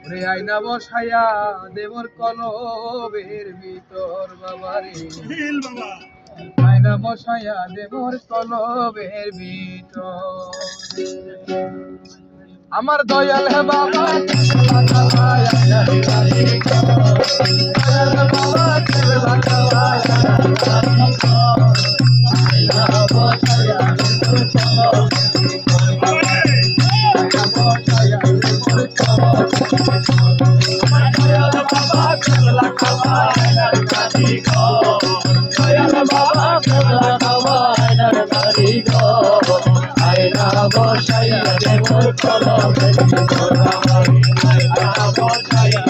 রে আয়না বসাইয়া দেবর কলবের ভিতর বাবারে আয়না বসাইয়া দেবর কলবের ভিতর আমার দয়াল হে বাবা বসাইয়া দেবর কলবের ভিতর আয়না বসাইয়া দেবর কলবের ভিতর আয়নার কারিগর দয়াল বাবা কেবলা খাবা আয়নার কারিগর আয়না বসাইয়া দেবর কলবের ভিতর বসাইয়া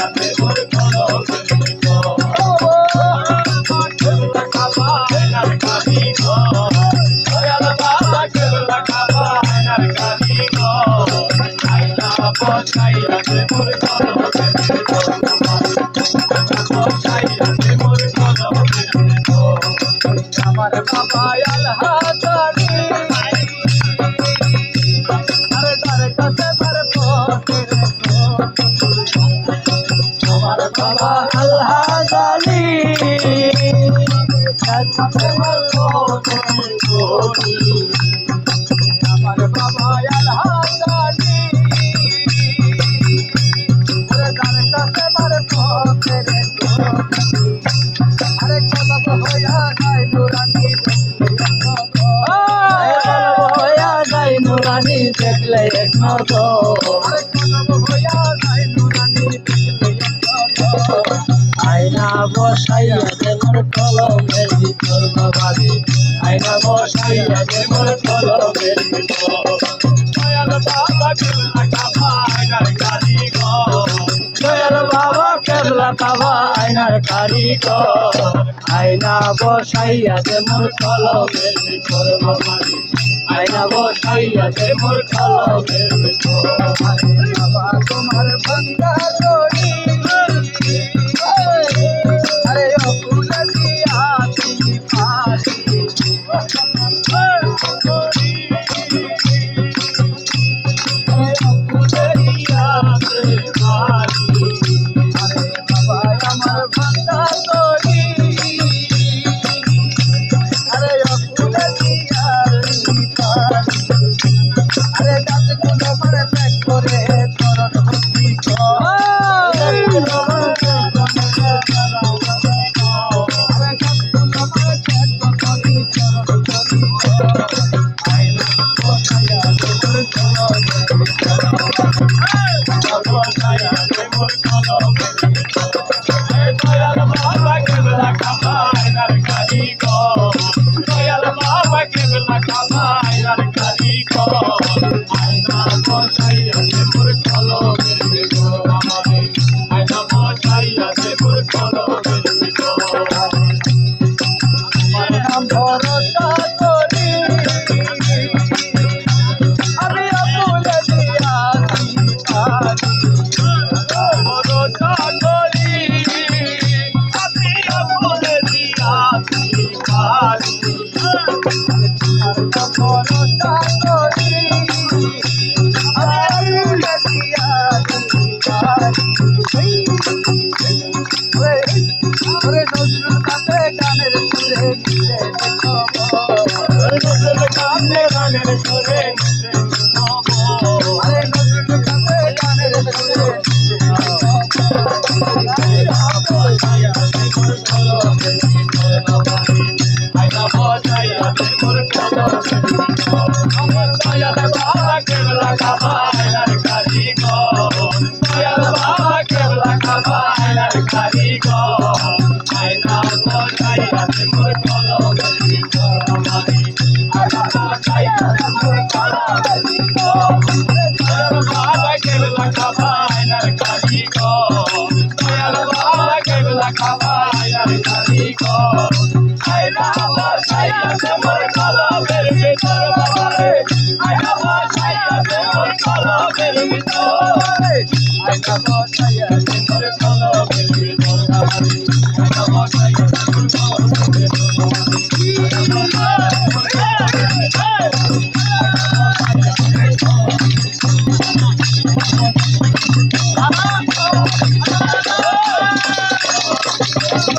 দেবর কলবের ভিতর আমার বাবা আলহাজারি বাবা আল্লাহ জানি আমার বাবা আল্লাহ জানি আরে কলব হইয়া যায় নুরানি দেখলে এক নজর আয়না বসাইয়া দেবর কলমের ভিতর বাবারে আয়না বসাইয়া দেবর কলমের ভিতর দয়াল বাবা কেবলা কাবা আয়নার কারিগর দয়াল বাবা কেবলা কাবা আয়নার কারিগর আয়না বসাইয়া দেবর কলমের ভিতর বাবারে আয়না বসাইয়া দেবর কলমের ভিতর বাবা তোমার বান্দা করি আরে ও ফুলদিয়া তুমি পারি আমার বান্দা করি আরে ও ফুলদিয়া তুমি পারি আরে দাঁত গুলো করে প্যাক করে চরণ ভক্তি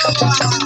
বাবা